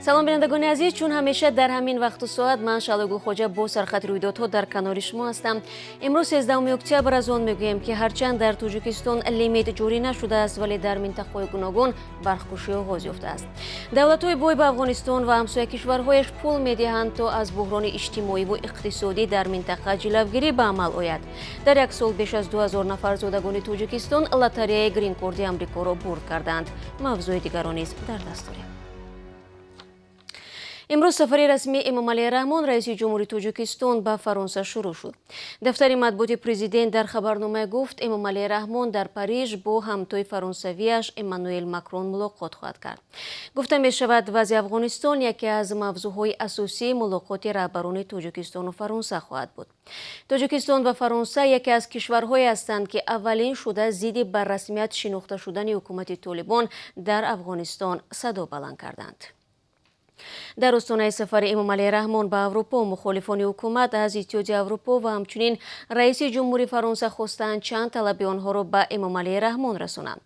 салом бинандагони азиз, чун ҳамеша дар ҳамин вақту соат ман Шалогул Хоҷа бо сархати рӯйдодҳо дар канори шумо ҳастам. имрӯз 13 октябр аз он мегӯем ки ҳарчанд дар Тоҷикистон лимит ҷорӣ нашудааст, вале дар минтақаҳои гуногун бархкушӣ оғоз ёфтааст. Давлатҳои бой ба Афғонистон ва ҳамсоя кишварҳояш пул медиҳанд то аз буҳрони иҷтимоиву иқтисодӣ дар минтақа ҷилавгирӣ ба амал ояд. Дар як сол беш аз 2000 нафар зодагони Тоҷикистон лотареяи грин-корди амрикоро бурд карданд. мавзӯи дигарон низ дар даст дорем. имрӯз сафари расмии Эмомалии Раҳмон, раиси ҷумҳурии Тоҷикистон ба Фаронса шурӯъ шуд. Дафтари матбуоти президент дар хабарнома гуфт, Эмомалии Раҳмон дар Париж бо ҳамтои фаронсавиаш Эммануэл Макрон мулоқот хоҳад кард. гуфта мешавад, вазъи Афғонистон яке аз мавзӯъҳои асосии мулоқоти раҳбарони Тоҷикистону Фаронса хоҳад буд. Тоҷикистон ва Фаронса яке аз кишварҳое ҳастанд, ки аввалин шуда зидди ба расмият шинохта шудани ҳукумати Толибон дар Афғонистон садо баланд карданд. дар остонаи сафари Эмомалии Раҳмон ба Аврупо, мухолифони ҳукумат аз Иттиҳоди Аврупо ва ҳамчунин раиси ҷумҳурии Фаронса хостанд чанд талаби онҳоро ба Эмомалии Раҳмон расонанд.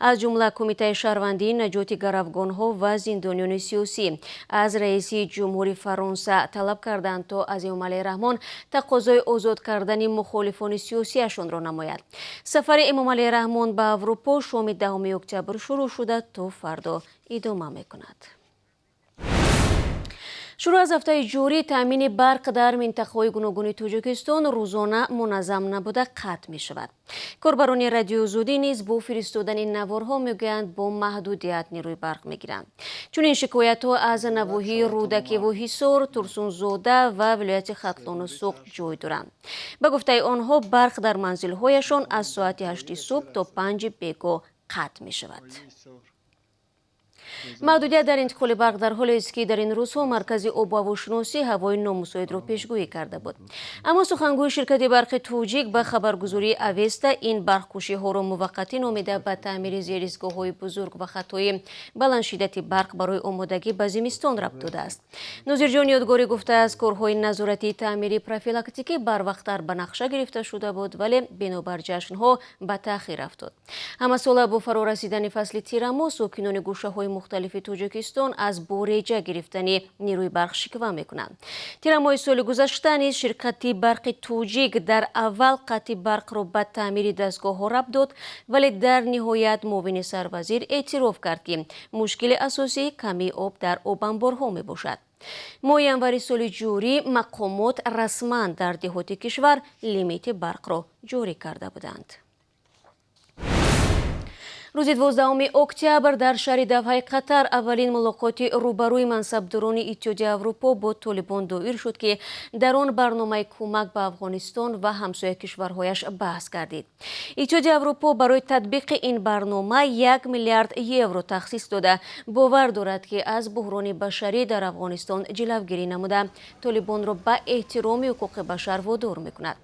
аз ҷумла Кумитаи шаҳрвандӣ, наҷоти гаравгонҳо ва зиндониёни сиёсӣ. аз раиси ҷумҳурии Фаронса талаб карданд то аз Эмомалии Раҳмон тақозои озод кардани мухолифони сиёсиашонро намояд. сафари Эмомалии Раҳмон ба Аврупо шоми 10 октябр шурӯъ шуда то фардо идома мекунад. шурӯъ аз ҳафтаи ҷорӣ таъмини барқ дар минтақаҳои гуногуни Тоҷикистон рӯзона муназзам набуда қатъ мешавад. корбарони радиозудӣ низ бо фиристодани наворҳо мегӯянд бо маҳдудият нерӯи барқ мегиранд. чунин шикоятҳо аз навоҳии Рӯдакиву Ҳисор, Турсунзода ва вилояти Хатлону Суғд ҷой доранд. ба гуфтаи онҳо барқ дар манзилҳояшон аз соати 8 субҳ то 5 бегоҳ қатъ мешавад. маҳдудият дар интиқоли барқ дар ҳолест, ки дар ин рӯзҳо маркази обу ҳавошиносӣ ҳавои номусоидро пешгӯӣ карда буд. аммо сухангӯи ширкати барқи тоҷик ба хабаргузории Авеста ин барқкушиҳоро муваққатӣ номида ба таъмири зеристгоҳҳои бузург ва хатои баландшиддати барқ барои омодагӣ ба зимистон рабт додааст. Нозирҷон Ёдгорӣ гуфтааст, корҳои назоратии таъмири профилактикӣ барвақттар ба нақша гирифта шуда буд, вале бинобар ҷашнҳо ба таъхир афтод. ҳамасола бо фарорасидани фасли тирамоҳ сокинони гӯшаҳои мухталифи Тоҷикистон аз бо реҷа гирифтани нерӯи барқ шиква мекунанд. тирамоҳи соли гузашта низ ширкати барқи тоҷик дар аввал қатъи барқро ба таъмири дастгоҳҳо рабт дод, вале дар ниҳоят муовини сарвазир эътироф кард, ки мушкили асосӣ камии об дар обанборҳо мебошад. моҳи январи соли ҷорӣ мақомот расман дар деҳоти кишвар лимити барқро ҷорӣ карда буданд. рӯзи 12 октябр дар шаҳри Давҳаи Қатар аввалин мулоқоти рӯбарӯи мансабдорони Иттиҳоди Аврупо бо Толибон доир шуд, ки дар он барномаи кӯмак ба Афғонистон ва ҳамсоя кишварҳояш баҳс гардид. Иттиҳоди Аврупо барои татбиқи ин барнома 1 миллиард евро тахсис дода, бовар дорад, ки аз буҳрони башарӣ дар Афғонистон ҷилавгирӣ намуда, Толибонро ба эҳтироми ҳуқуқи башар водор мекунад.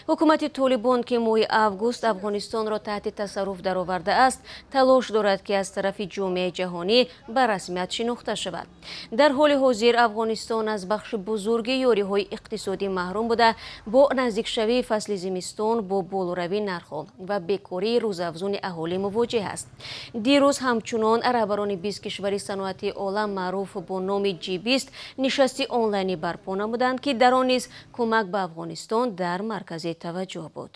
ҳукумати Толибон, ки моҳи август Афғонистонро таҳти тасарруф даровардааст, талош дорад, ки аз тарафи ҷомеаи ҷаҳонӣ ба расмият шинохта шавад. дар ҳоли ҳозир Афғонистон аз бахши бузурги ёриҳои иқтисодӣ маҳрум буда, бо наздикшавии фасли зимистон бо болоравии нархҳо ва бекории рӯзафзуни аҳолӣ мувоҷеҳ аст. дирӯз ҳамчунон раҳбарони 20 кишвари саноати олам маъруф бо номи G20 нишасти онлайнӣ барпо намуданд, ки дар он низ кӯмак ба Афғонистон дар маркази таваҷҷӯҳ буд.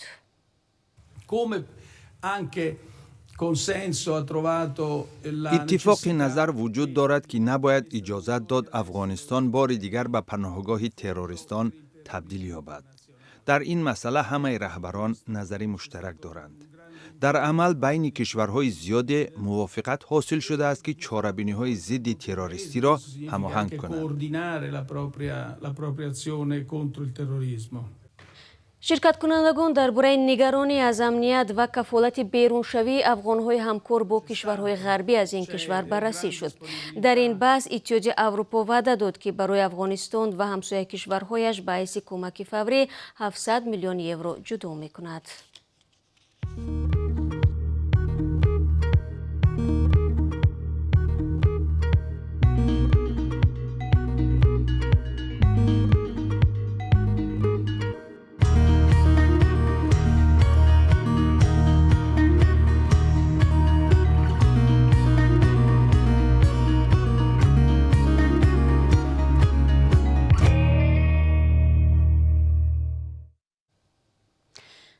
иттифоқи назар вуҷуд дорад, ки набояд иҷозат дод Афғонистон бори дигар ба паноҳгоҳи террористон табдил ёбад. дар ин масъала ҳамаи раҳбарон назари муштарак доранд. дар амал байни кишварҳои зиёде мувофиқат ҳосил шудааст, ки чорабиниҳои зидди террористиро ҳамоҳанг кунанд. ширкаткунандагон дар бораи нигаронӣ аз амният ва кафолати беруншавии афғонҳои ҳамкор бо кишварҳои ғарбӣ аз ин кишвар баррасӣ шуд. дар ин баҳс Иттиҳоди Аврупо ваъда дод, ки барои Афғонистон ва ҳамсоя кишварҳояш ба ҳайси кӯмаки фаврӣ 700 миллион евро ҷудо мекунад.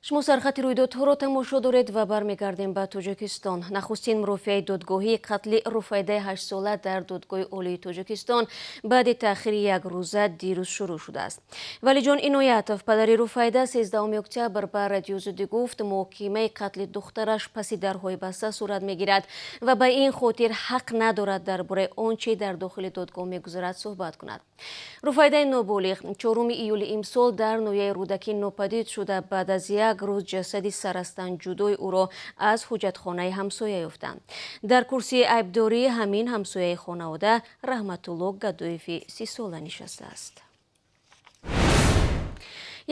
шумо сархати рӯйдодҳоро тамошо доред ва бармегардем ба Тоҷикистон. Нахустин мурофиаи додгоҳии қатли Руфайдаи 8 сола дар додгоҳи олии Тоҷикистон баъди таъхири як рӯза дирӯз шурӯъ шудааст. Валиҷон Иноятов, падари Руфайда, 13 октябр ба Радиозудӣ гуфт муҳокимаи қатли духтараш паси дарҳои баста сурат мегирад ва ба ин хотир ҳақ надорад дар бораи он чӣ дар дохили додгоҳ мегузарад суҳбат кунад. Руфайдаи ноболиғ 4 июли имсол дар ноҳияи Рӯдакӣ нопадид шуда баъд аз як рӯз ҷасади сарастанҷудои ӯро аз ҳуҷҷатхонаи ҳамсоя ёфтанд. Дар курсии айбдорӣ ҳамин ҳамсояи хонавода Раҳматулло Гадоеви 30 сола нишастааст.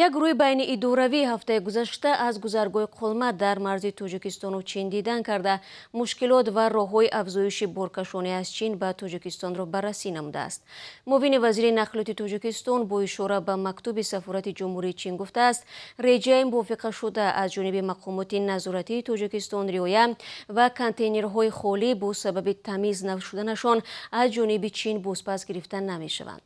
Як гурӯҳи байни идоравии ҳафтаи гузашта аз гузаргоҳи Қолма дар марзи Тоҷикистону Чин дидан карда мушкилот ва роҳҳои афзоиши боркашонӣ аз Чин ба Тоҷикистонро баррасӣ намудааст. Муовини вазири нақлиёти Тоҷикистон бо ишора ба мактуби сафорати ҷумҳурии Чин гуфтааст, реҷаи мувофиқашуда аз ҷониби мақомоти назоратии Тоҷикистон риоя ва контейнерҳои холӣ бо сабаби тамиз шуданашон аз ҷониби Чин бозпас гирифта намешаванд.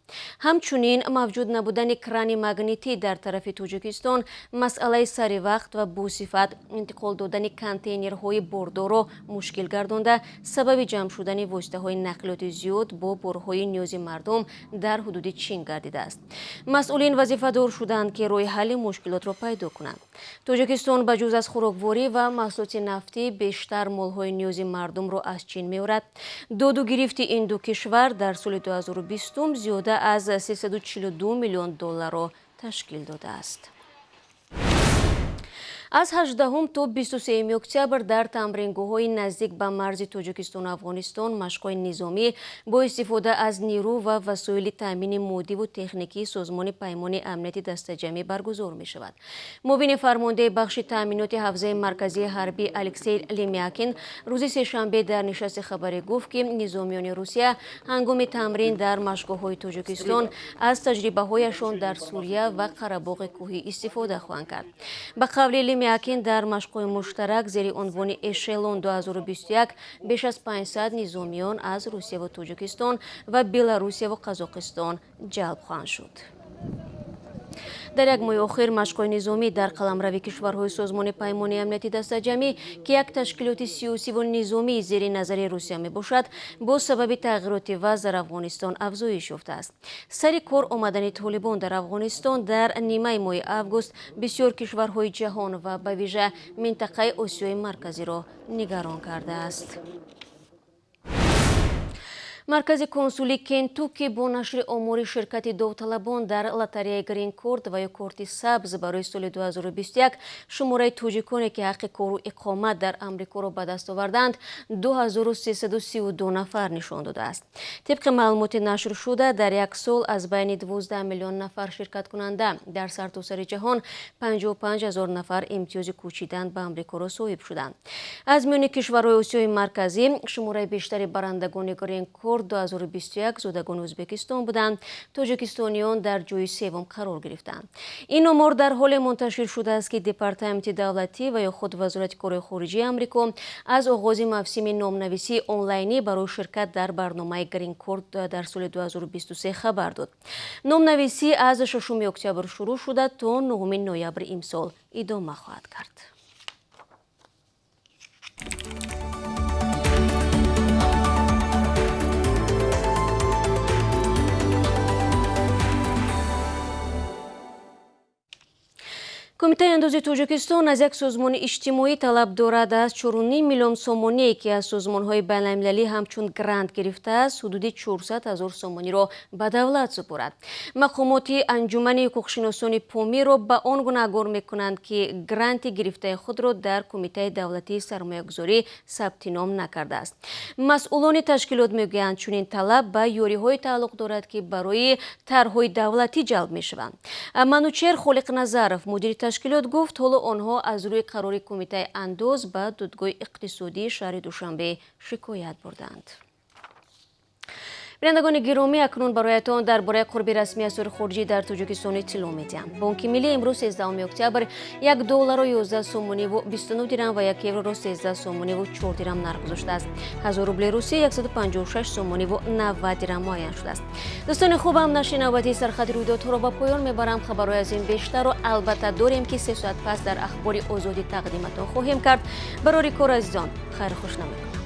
Ҳамчунин мавҷуд набудани крани магнитӣ дар тарафи Тоҷикистон масъалаи сари вақт ва босифат интиқол додани контейнерҳои бордорро мушкил гардонда сабаби ҷамъ шудани воситаҳои нақлиёти зиёд бо борҳои ниёзи мардум дар ҳудуди Чин гардидааст. Масъулин вазифадор шуданд ки роҳи ҳалли мушкилотро пайдо кунанд. Тоҷикистон ба ҷуз аз хӯрокворӣ ва маҳсулоти нафтӣ бештар молҳои ниёзи мардумро аз Чин меорад. доду гирифти ин ду кишвар дар соли 2020 зиёда аз $342 миллион ташкил додааст. аз 18 то 23 октябр дар тамрингоҳҳои наздик ба марзи Тоҷикистону Афғонистон машқҳои низомӣ бо истифода аз нирӯ ва васоили таъмини моддиву техникии Созмони паймони амнияти дастаҷамъӣ баргузор мешавад. муовини фармондаи бахши таъминоти ҳавзаи марказии ҳарбӣ Алексей Лемякин рӯзи сешанбе дар нишасти хабарӣ гуфт ки низомиёни Русия ҳангоми тамрин дар машқҳои Тоҷикистон аз таҷрибаҳояшон дар Сурия ва Қарабоғи кӯҳӣ истифода хоҳанд кард. ба қавли Лемякин дар машқҳои муштарак зери унвони Эшелон 2021 беш аз 500 низомиён аз Русия ва Тоҷикистон ва Беларусия ва Қазоқистон ҷалб хоҳанд шуд. дар як моҳи охир машқҳои низомӣ дар қаламрави кишварҳои Созмони паймони амнияти дастаҷамъӣ ки як ташкилоти сиёсиву низомии зери назари Русия мебошад, бо сабаби тағйироти вазъ дар Афғонистон афзоиш ёфтааст. сари кор омадани Толибон дар Афғонистон дар нимаи моҳи август бисёр кишварҳои ҷаҳон ва ба вижа минтақаи Осиёи марказиро нигарон кардааст. маркази консулии Кентукки бо нашри омори ширкати довталабон дар лотареяи Грин Корт ва ё корти сабз барои соли 2021 шумораи тоҷиконе ки ҳаққи кору иқомат дар Амрикоро ба даст оварданд 2332 нафар нишон додааст. тибқи маълумоти нашр шуда дар як сол аз байни 12 миллион нафар ширкаткунанда дар сартосари ҷаҳон 55 000 нафар имтиёзи кӯчидан ба Амрикоро соҳиб шуданд. аз миёни кишварҳои Осиёи марказӣ шумораи бештари барандагони Грин Корт 2021 зодагони Ӯзбекистон буданд, тоҷикистониён дар ҷойи севум қарор гирифтанд. ин омор дар ҳоле мунташир шудааст ки Департаменти давлатӣ ва ё худ Вазорати кори хориҷии Амрико аз оғози мавсими номнависии онлайнӣ барои ширкат дар барномаи Грин Корт дар соли 2023 хабар дод. номнависӣ аз 6 октябр шурӯъ шуда то 9 ноябр имсол идома хоҳад кард. кумитаи андозии Тоҷикистон аз як созмони иҷтимоӣ талаб дорад аз 4.5 миллион сомоние ки аз созмонҳои байналмилалӣ ҳамчун грант гирифтааст ҳудуди 400 000 сомониро ба давлат супорад. мақомоти анҷумани ҳуқуқшиносони помиро ба он гуна агор мекунанд ки гранти гирифтаи худро дар кумитаи давлатии сармоягузорӣ сабти ном накардааст. масъулони ташкилот мегӯянд чунин талаб ба ёриҳое тааллуқ дорад ки барои тарҳҳои давлатӣ ҷалб мешаванд. Манучер Холиқназаров, мудири ташкилот гуфт ҳоло онҳо аз рӯи қарори кумитаи андоз ба додгоҳи иқтисодии шаҳри Душанбе шикоят бурданд. бинандагони гиромӣ, акнун бароятон дар бораи қурби расмии асъори хориҷӣ дар Тоҷикистон иттилоъ медиҳам. Бонки миллӣ имрӯз 13 октябр $1 11 сомониву 29 дирам ва 1 евроро 13 сомониву 4 дирам нарх гузоштааст. 1000 рубли русӣ 156 сомониву 90 дирам муайян шудааст. دوستان خوبم، نشنواتی سرخط رویدادها را به پایان میبرم. خبرهای از این بیشتر رو البته داریم که 3 ساعت پس در اخبار آزادی تقدیمتان خواهیم کرد. برای کار عزیزان خیر خوشنود.